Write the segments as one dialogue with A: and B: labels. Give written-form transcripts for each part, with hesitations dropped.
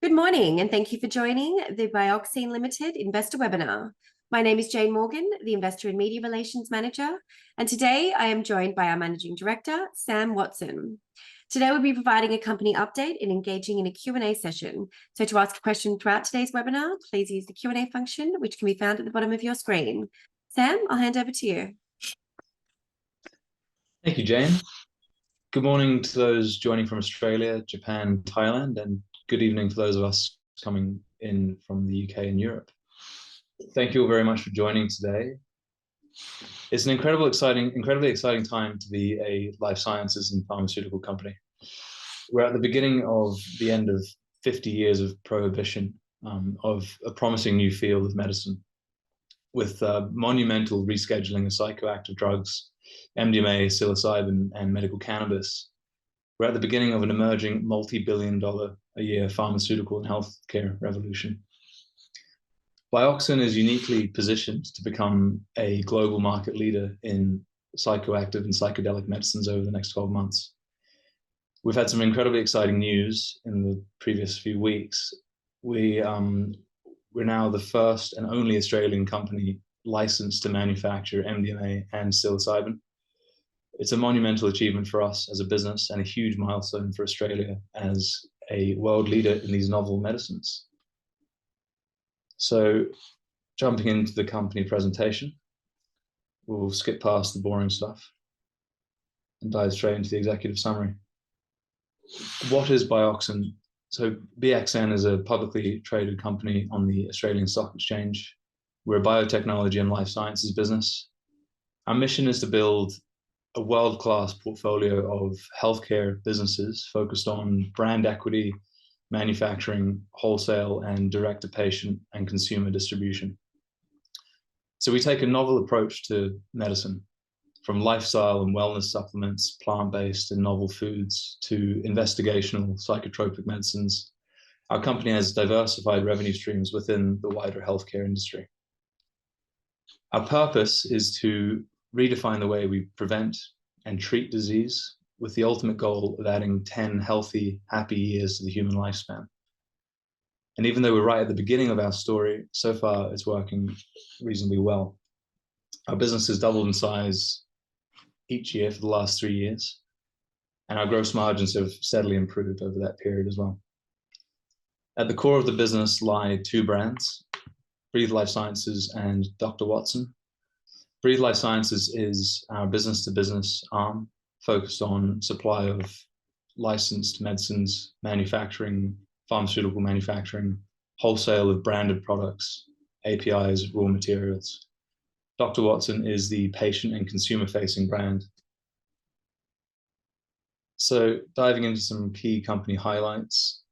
A: Good morning, and thank you for joining the Bioxyne Limited Investor Webinar. My name is Jane Morgan, the Investor and Media Relations Manager, and today I am joined by our Managing Director, Sam Watson. Today we'll be providing a company update and engaging in a Q&A session. So to ask a question throughout today's webinar, please use the Q&A function, which can be found at the bottom of your screen. Sam, I'll hand over to you.
B: Thank you, Jane. Good morning to those joining from Australia, Japan, Thailand, and good evening to those of us coming in from the UK and Europe. Thank you all very much for joining today. It's an incredibly exciting time to be a life sciences and pharmaceutical company. We're at the beginning of the end of 50 years of prohibition of a promising new field of medicine, with monumental rescheduling of psychoactive drugs, MDMA, psilocybin, and medical cannabis. We're at the beginning of an emerging multi-billion-dollar-a-year pharmaceutical and healthcare revolution. Bioxyne is uniquely positioned to become a global market leader in psychoactive and psychedelic medicines over the next 12 months. We've had some incredibly exciting news in the previous few weeks. We're now the first and only Australian company licensed to manufacture MDMA and psilocybin. It's a monumental achievement for us as a business and a huge milestone for Australia as a world leader in these novel medicines. So, jumping into the company presentation, we'll skip past the boring stuff and dive straight into the executive summary. What is Bioxyne? So BXN is a publicly traded company on the Australian Stock Exchange. We're a biotechnology and life sciences business. Our mission is to build a world-class portfolio of healthcare businesses focused on brand equity, manufacturing, wholesale, and direct-to-patient and consumer distribution. So we take a novel approach to medicine, from lifestyle and wellness supplements, plant-based and novel foods, to investigational psychotropic medicines. Our company has diversified revenue streams within the wider healthcare industry. Our purpose is to redefine the way we prevent and treat disease, with the ultimate goal of adding 10 healthy, happy years to the human lifespan. And even though we're right at the beginning of our story, so far it's working reasonably well. Our business has doubled in size each year for the last 3 years, and our gross margins have steadily improved over that period as well. At the core of the business lie two brands, Breathe Life Sciences and Dr. Watson. Breathe Life Sciences is our business-to-business arm, focused on supply of licensed medicines, manufacturing, pharmaceutical manufacturing, wholesale of branded products, APIs, raw materials. Dr. Watson is the patient and consumer-facing brand. So diving into some key company highlights,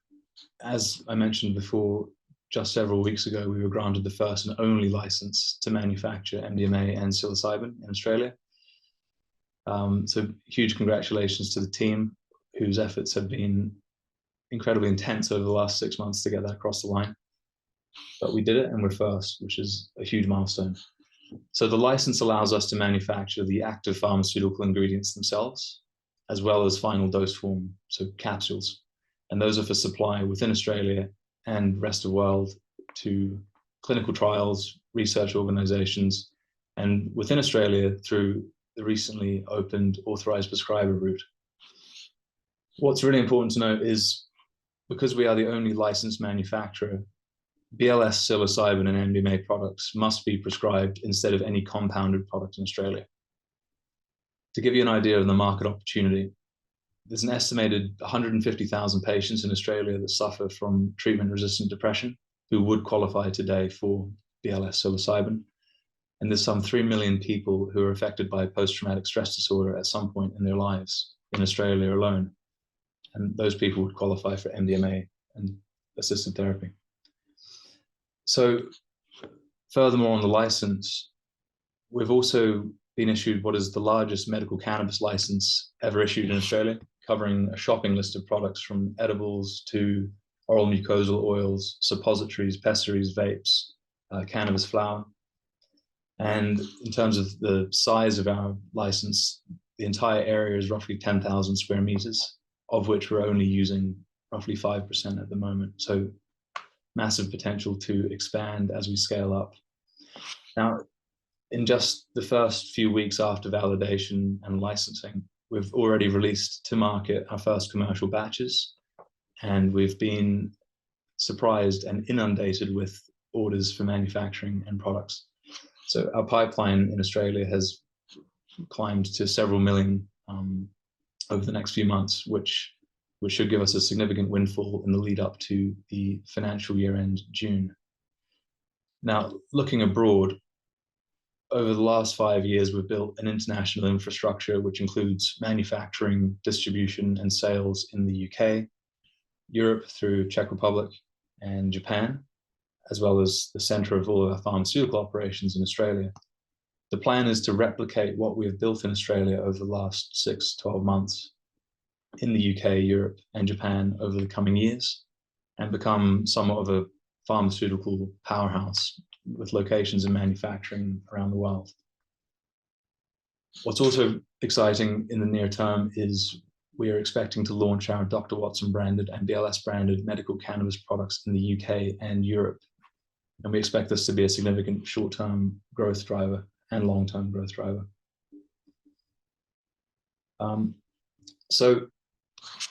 B: as I mentioned before, just several weeks ago, we were granted the first and only license to manufacture MDMA and psilocybin in Australia. So huge congratulations to the team, whose efforts have been incredibly intense over the last 6 months to get that across the line. But we did it, and we're first, which is a huge milestone. So the license allows us to manufacture the active pharmaceutical ingredients themselves, as well as final dose form, so capsules. And those are for supply within Australia and rest of the world to clinical trials, research organizations, and within Australia through the recently opened authorized prescriber route. What's really important to note is, because we are the only licensed manufacturer, BLS, psilocybin, and MDMA products must be prescribed instead of any compounded product in Australia. To give you an idea of the market opportunity, there's an estimated 150,000 patients in Australia that suffer from treatment-resistant depression who would qualify today for BLS psilocybin. And there's some 3 million people who are affected by post-traumatic stress disorder at some point in their lives in Australia alone. And those people would qualify for MDMA and assisted therapy. So furthermore, on the license, we've also been issued what is the largest medical cannabis license ever issued in Australia, covering a shopping list of products from edibles to oral mucosal oils, suppositories, pessaries, vapes, cannabis flower. And in terms of the size of our license, the entire area is roughly 10,000 square meters, of which we're only using roughly 5% at the moment. So massive potential to expand as we scale up. Now, in just the first few weeks after validation and licensing, we've already released to market our first commercial batches, and we've been surprised and inundated with orders for manufacturing and products. So our pipeline in Australia has climbed to several million over the next few months, which should give us a significant windfall in the lead up to the financial year end June. Now, looking abroad, over the last 5 years, we've built an international infrastructure, which includes manufacturing, distribution, and sales in the UK, Europe through Czech Republic and Japan, as well as the center of all of our pharmaceutical operations in Australia. The plan is to replicate what we have built in Australia over the last 6 to 12 months in the UK, Europe, and Japan over the coming years, and become somewhat of a pharmaceutical powerhouse with locations in manufacturing around the world. What's also exciting in the near term is we are expecting to launch our Dr. Watson branded and BLS branded medical cannabis products in the UK and Europe. And we expect this to be a significant short-term growth driver and long-term growth driver. So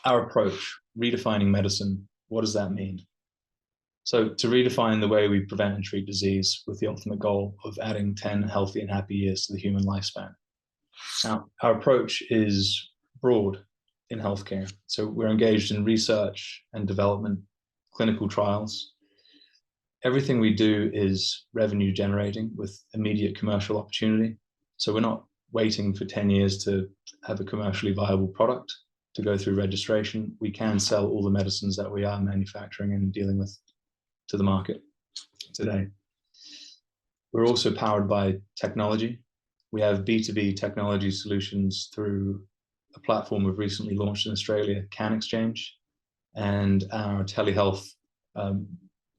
B: our approach, redefining medicine, what does that mean? So to redefine the way we prevent and treat disease with the ultimate goal of adding 10 healthy and happy years to the human lifespan. Now, our approach is broad in healthcare. So we're engaged in research and development, clinical trials. Everything we do is revenue generating with immediate commercial opportunity. So we're not waiting for 10 years to have a commercially viable product to go through registration. We can sell all the medicines that we are manufacturing and dealing with to the market today. We're also powered by technology. We have B2B technology solutions through a platform we've recently launched in Australia, Can Exchange, and our telehealth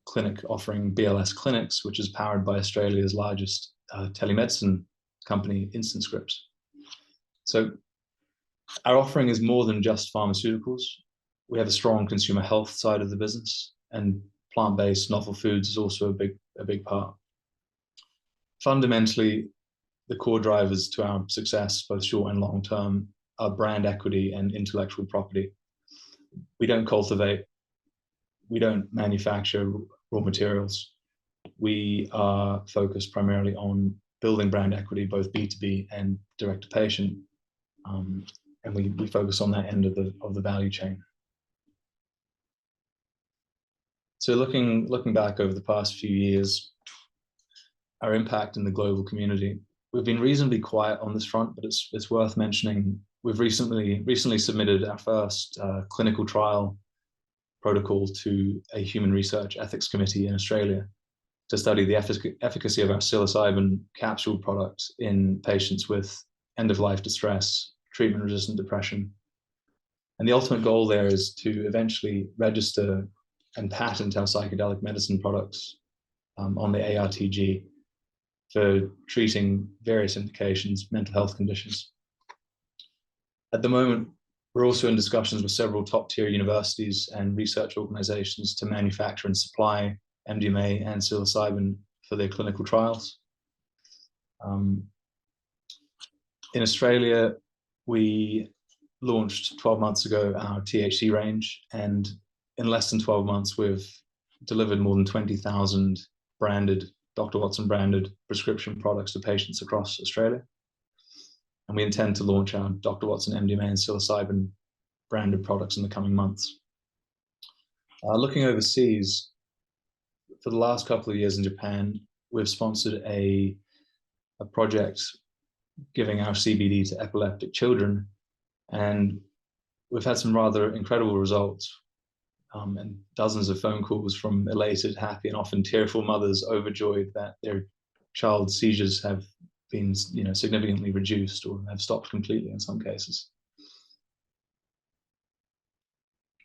B: clinic offering BLS Clinics, which is powered by Australia's largest telemedicine company, Instant Scripts. So our offering is more than just pharmaceuticals. We have a strong consumer health side of the business, and plant-based novel foods is also a big part. Fundamentally, the core drivers to our success, both short and long term, are brand equity and intellectual property. We don't cultivate, we don't manufacture raw materials. We are focused primarily on building brand equity, both B2B and direct to patient. And we focus on that end of the value chain. So looking back over the past few years, our impact in the global community, we've been reasonably quiet on this front, but it's worth mentioning. We've recently submitted our first clinical trial protocol to a human research ethics committee in Australia to study the efficacy of our psilocybin capsule product in patients with end-of-life distress, treatment-resistant depression. And the ultimate goal there is to eventually register and patent our psychedelic medicine products on the ARTG for treating various indications, mental health conditions. At the moment, we're also in discussions with several top-tier universities and research organizations to manufacture and supply MDMA and psilocybin for their clinical trials. In Australia, we launched 12 months ago our THC range, and in less than 12 months, we've delivered more than 20,000 branded, Dr. Watson branded prescription products to patients across Australia. And we intend to launch our Dr. Watson MDMA and psilocybin branded products in the coming months. Looking overseas, for the last couple of years in Japan, we've sponsored a project giving our CBD to epileptic children. And we've had some rather incredible results and dozens of phone calls from elated, happy, and often tearful mothers overjoyed that their child's seizures have been, significantly reduced or have stopped completely in some cases.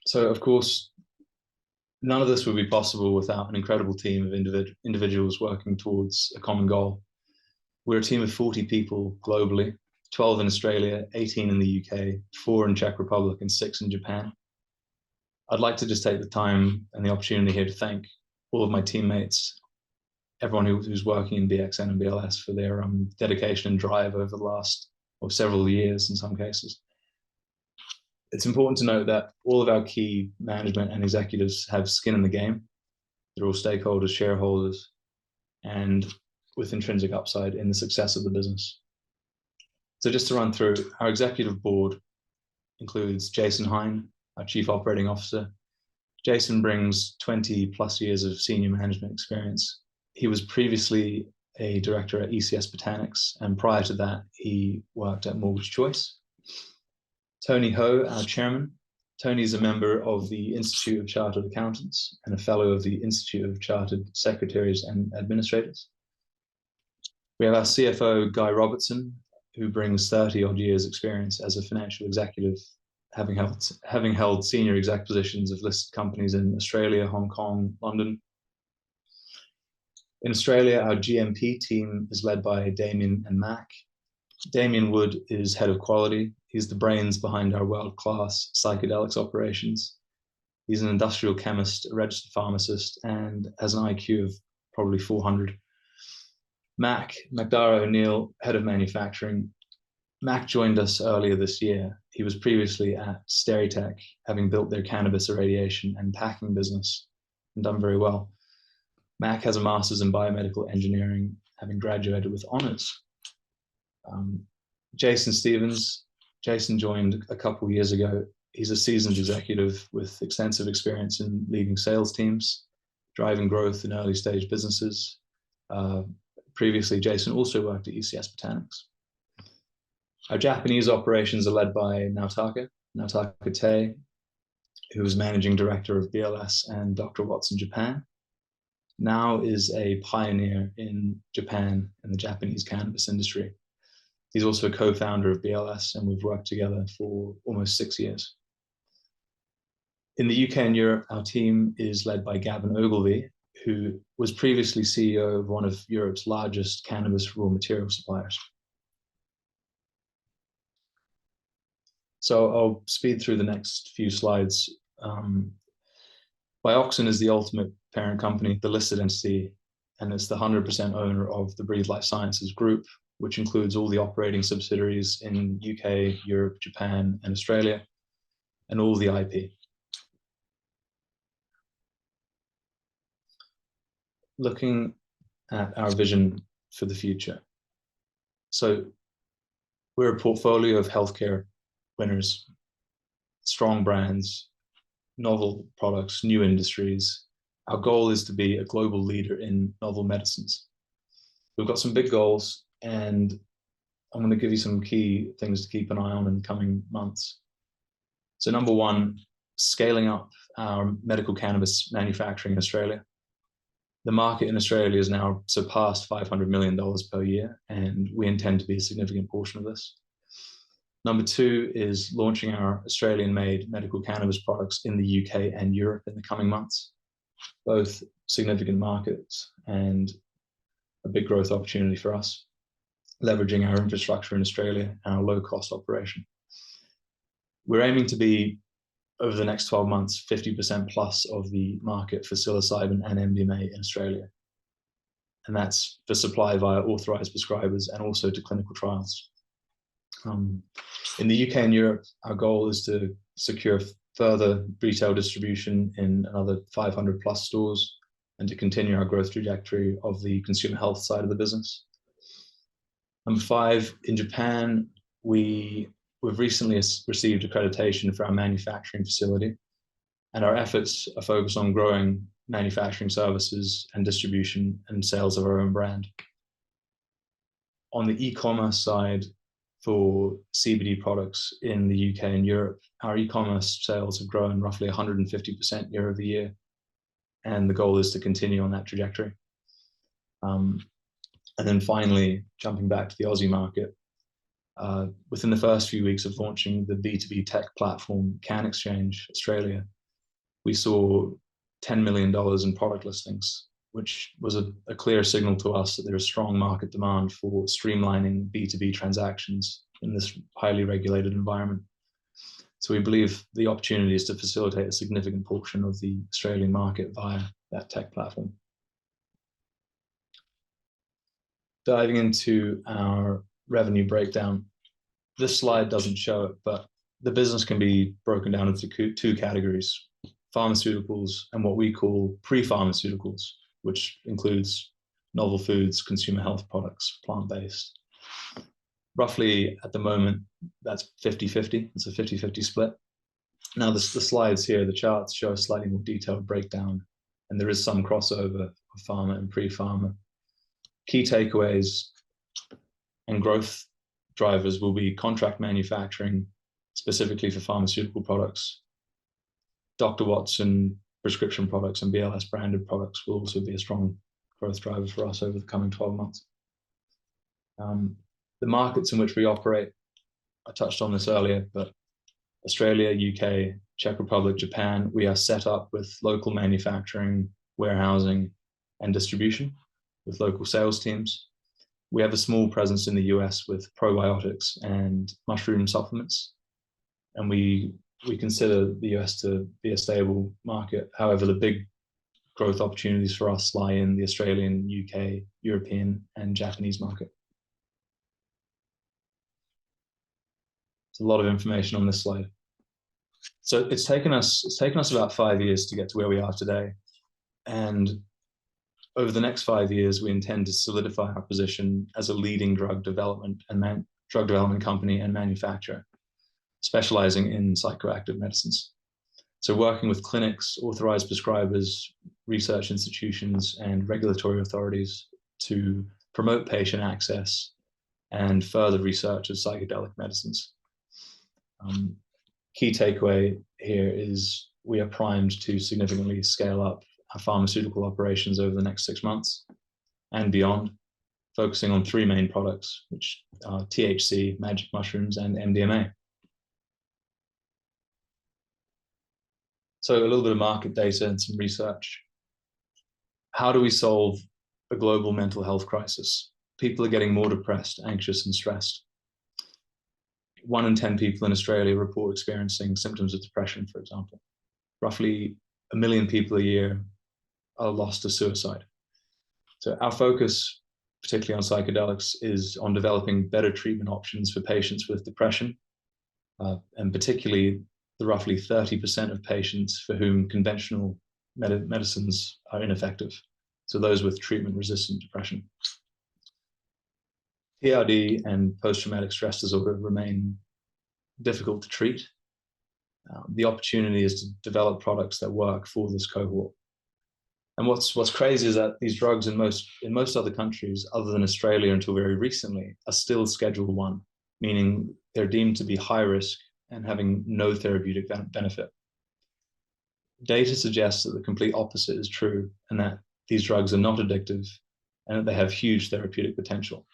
B: So, of course, none of this would be possible without an incredible team of individuals working towards a common goal. We're a team of 40 people globally, 12 in Australia, 18 in the UK, 4 in Czech Republic, and 6 in Japan. I'd like to just take the time and the opportunity here to thank all of my teammates, everyone who's working in BXN and BLS for their dedication and drive over the last several years in some cases. It's important to note that all of our key management and executives have skin in the game. They're all stakeholders, shareholders, and with intrinsic upside in the success of the business. So just to run through, our executive board includes Jason Hine, our Chief Operating Officer. Jason brings 20 plus years of senior management experience. He was previously a director at ECS Botanics, and prior to that, he worked at Mortgage Choice. Tony Ho, our chairman. Tony is a member of the Institute of Chartered Accountants and a fellow of the Institute of Chartered Secretaries and Administrators. We have our CFO, Guy Robertson, who brings 30 odd years experience as a financial executive, having held senior exec positions of listed companies in Australia, Hong Kong, London. In Australia, our GMP team is led by Damien and Mac. Damien Wood is head of quality. He's the brains behind our world-class psychedelics operations. He's an industrial chemist, a registered pharmacist, and has an IQ of probably 400. Mac O'Neill, head of manufacturing. Mac joined us earlier this year. He was previously at Steritech, having built their cannabis irradiation and packing business and done very well. Mac has a master's in biomedical engineering, having graduated with honors. Jason Stevens. Jason joined a couple of years ago. He's a seasoned executive with extensive experience in leading sales teams, driving growth in early stage businesses. Previously, Jason also worked at ECS Botanics. Our Japanese operations are led by Naotaka Tei, who is managing director of BLS and Dr. Watson Japan. Now is a pioneer in Japan and the Japanese cannabis industry. He's also a co-founder of BLS, and we've worked together for almost 6 years. In the UK and Europe, our team is led by Gavin Ogilvie, who was previously CEO of one of Europe's largest cannabis raw material suppliers. So I'll speed through the next few slides. Bioxyne is the ultimate parent company, the listed entity, and it's the 100% owner of the Breathe Life Sciences Group, which includes all the operating subsidiaries in UK, Europe, Japan, and Australia, and all the IP. Looking at our vision for the future. So we're a portfolio of healthcare winners, strong brands, novel products, new industries. Our goal is to be a global leader in novel medicines. We've got some big goals, and I'm going to give you some key things to keep an eye on in the coming months. So number one, scaling up our medical cannabis manufacturing in Australia. The market in Australia has now surpassed $500 million per year, and we intend to be a significant portion of this. Number two is launching our Australian-made medical cannabis products in the UK and Europe in the coming months, both significant markets and a big growth opportunity for us, leveraging our infrastructure in Australia and our low-cost operation. We're aiming to be, over the next 12 months, 50% plus of the market for psilocybin and MDMA in Australia. And that's for supply via authorized prescribers and also to clinical trials. In the UK and Europe, our goal is to secure further retail distribution in another 500 plus stores and to continue our growth trajectory of the consumer health side of the business. Number five, in Japan, we've recently received accreditation for our manufacturing facility, and our efforts are focused on growing manufacturing services and distribution and sales of our own brand. On the e-commerce side, for CBD products in the UK and Europe, our e-commerce sales have grown roughly 150% year over year, and the goal is to continue on that trajectory. And then finally, jumping back to the Aussie market, within the first few weeks of launching the B2B tech platform Can Exchange Australia, we saw $10 million in product listings, which was a clear signal to us that there is strong market demand for streamlining B2B transactions in this highly regulated environment. So we believe the opportunity is to facilitate a significant portion of the Australian market via that tech platform. Diving into our revenue breakdown, this slide doesn't show it, but the business can be broken down into two categories: pharmaceuticals and what we call pre-pharmaceuticals, which includes novel foods, consumer health products, plant-based. Roughly at the moment, that's 50-50. It's a 50-50 split. Now the slides here, the charts show a slightly more detailed breakdown, and there is some crossover of pharma and pre-pharma. Key takeaways and growth drivers will be contract manufacturing, specifically for pharmaceutical products. Dr. Watson prescription products and BLS branded products will also be a strong growth driver for us over the coming 12 months. The markets in which we operate, I touched on this earlier, but Australia, UK, Czech Republic, Japan, we are set up with local manufacturing, warehousing, and distribution with local sales teams. We have a small presence in the US with probiotics and mushroom supplements, and we consider the US to be a stable market. However, the big growth opportunities for us lie in the Australian, UK, European, and Japanese market. It's a lot of information on this slide. So it's taken us about 5 years to get to where we are today. And over the next 5 years, we intend to solidify our position as a leading drug development company and manufacturer, specializing in psychoactive medicines. So working with clinics, authorized prescribers, research institutions, and regulatory authorities to promote patient access and further research of psychedelic medicines. Key takeaway here is we are primed to significantly scale up our pharmaceutical operations over the next 6 months and beyond, focusing on 3 main products, which are THC, magic mushrooms, and MDMA. So a little bit of market data and some research. How do we solve a global mental health crisis? People are getting more depressed, anxious, and stressed. 1 in 10 people in Australia report experiencing symptoms of depression, for example. Roughly 1 million people a year are lost to suicide. So our focus, particularly on psychedelics, is on developing better treatment options for patients with depression, and particularly the roughly 30% of patients for whom conventional medicines are ineffective. So those with treatment-resistant depression. TRD and post-traumatic stress disorder remain difficult to treat. The opportunity is to develop products that work for this cohort. And what's crazy is that these drugs in most other countries, other than Australia until very recently, are still Schedule 1, meaning they're deemed to be high risk and having no therapeutic benefit. Data suggests that the complete opposite is true, and that these drugs are not addictive and that they have huge therapeutic potential.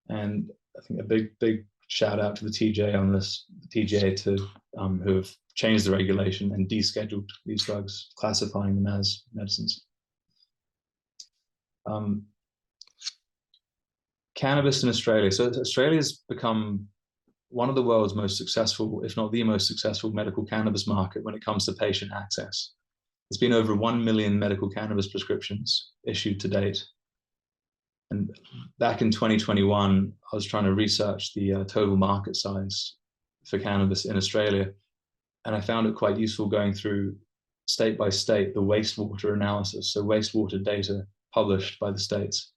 B: And I think a big shout out to the TJ on this, the TGA, who have changed the regulation and descheduled these drugs, classifying them as medicines. Cannabis in Australia. So Australia's become one of the world's most successful, if not the most successful, medical cannabis market when it comes to patient access. There's been over 1 million medical cannabis prescriptions issued to date. And back in 2021, I was trying to research the total market size for cannabis in Australia. And I found it quite useful going through state by state the wastewater analysis, so wastewater data published by the states.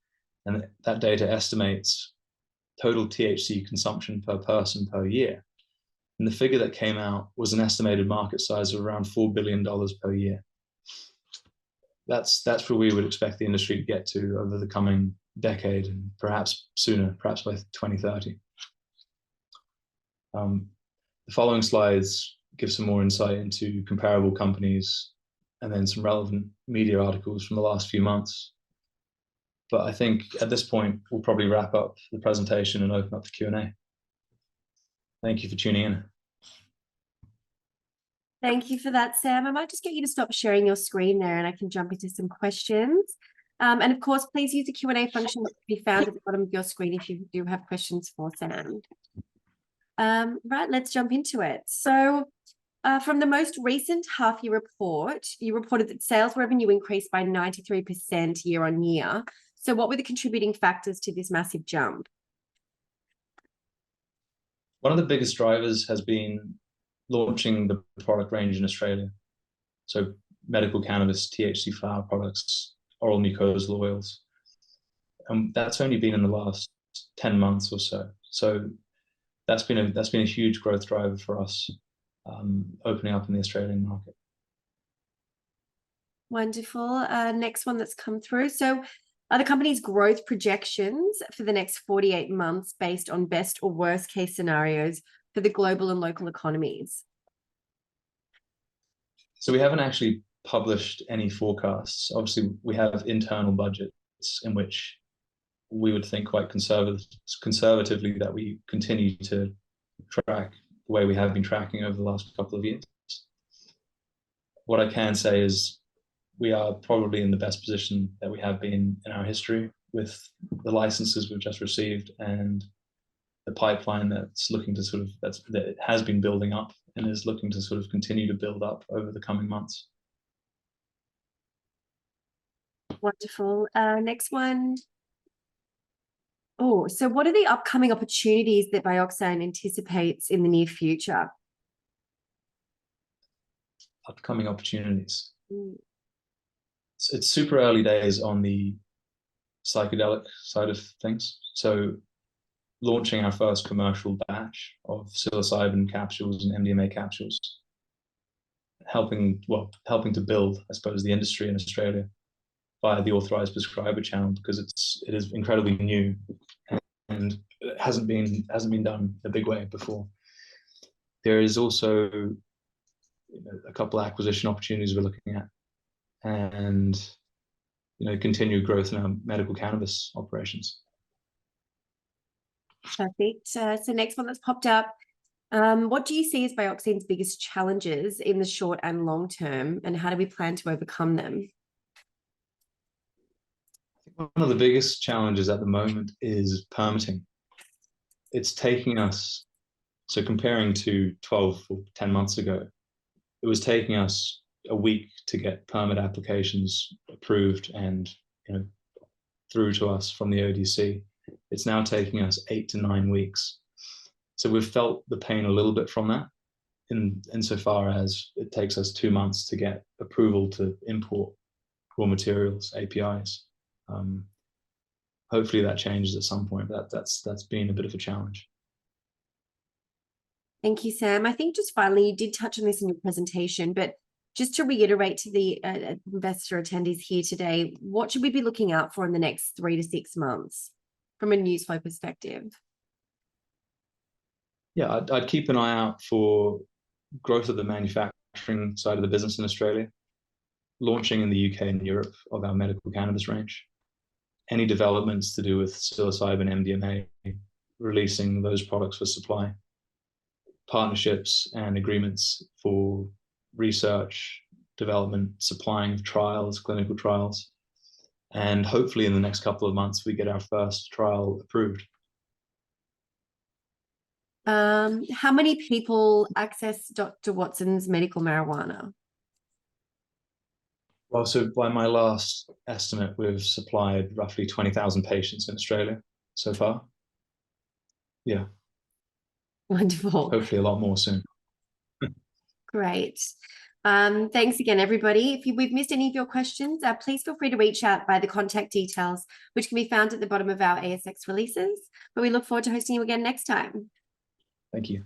B: And that data estimates total THC consumption per person per year. And the figure that came out was an estimated market size of around $4 billion per year. That's where we would expect the industry to get to over the coming decade, and perhaps sooner, perhaps by 2030. The following slides give some more insight into comparable companies and then some relevant media articles from the last few months. But I think at this point, we'll probably wrap up the presentation and open up the Q&A. Thank you for tuning in.
A: Thank you for that, Sam. I might just get you to stop sharing your screen there and I can jump into some questions. And of course, please use the Q&A function that can be found at the bottom of your screen if you do have questions for Sam. Right, let's jump into it. So from the most recent half-year report, you reported that sales revenue increased by 93% year on year. So what were the contributing factors to this massive jump?
B: One of the biggest drivers has been launching the product range in Australia. So medical cannabis, THC flower products, oral mucosal oils. And that's only been in the last 10 months or so. So that's been a huge growth driver for us, opening up in the Australian market.
A: Wonderful. Next one that's come through. So are the company's growth projections for the next 48 months based on best or worst case scenarios for the global and local economies?
B: So we haven't actually published any forecasts. Obviously, we have internal budgets in which we would think quite conservatively that we continue to track the way we have been tracking over the last couple of years. What I can say is we are probably in the best position that we have been in our history with the licenses we've just received and the pipeline that's looking to that has been building up and is looking to sort of continue to build up over the coming months.
A: Wonderful. Next one. Oh, so what are the upcoming opportunities that Bioxyne anticipates in the near future?
B: Upcoming opportunities. It's super early days on the psychedelic side of things. So launching our first commercial batch of psilocybin capsules and MDMA capsules, helping to build, I suppose, the industry in Australia via the authorized prescriber channel, because it is incredibly new and it hasn't been done a big way before. There is also a couple of acquisition opportunities we're looking at, and continued growth in our medical cannabis operations.
A: Perfect. So next one that's popped up. What do you see as Bioxyne's biggest challenges in the short and long term, and how do we plan to overcome them?
B: One of the biggest challenges at the moment is permitting. It's taking us, so comparing to 12 or 10 months ago, it was taking us a week to get permit applications approved and through to us from the ODC. It's now taking us 8 to 9 weeks. So we've felt the pain a little bit from that, insofar as it takes us 2 months to get approval to import raw materials, APIs. Hopefully that changes at some point, but that's been a bit of a challenge.
A: Thank you, Sam. I think just finally, you did touch on this in your presentation, but just to reiterate to the investor attendees here today, what should we be looking out for in the next 3 to 6 months from a news flow perspective?
B: Yeah, I'd keep an eye out for growth of the manufacturing side of the business in Australia, launching in the UK and Europe of our medical cannabis range, any developments to do with psilocybin, MDMA, releasing those products for supply, partnerships and agreements for research, development, supplying of trials, clinical trials, and hopefully in the next couple of months we get our first trial approved.
A: How many people access Dr. Watson's medical marijuana?
B: Well, so by my last estimate, we've supplied roughly 20,000 patients in Australia so far. Yeah.
A: Wonderful.
B: Hopefully a lot more soon.
A: Great. Thanks again, everybody. If we've missed any of your questions, please feel free to reach out by the contact details, which can be found at the bottom of our ASX releases. But we look forward to hosting you again next time.
B: Thank you.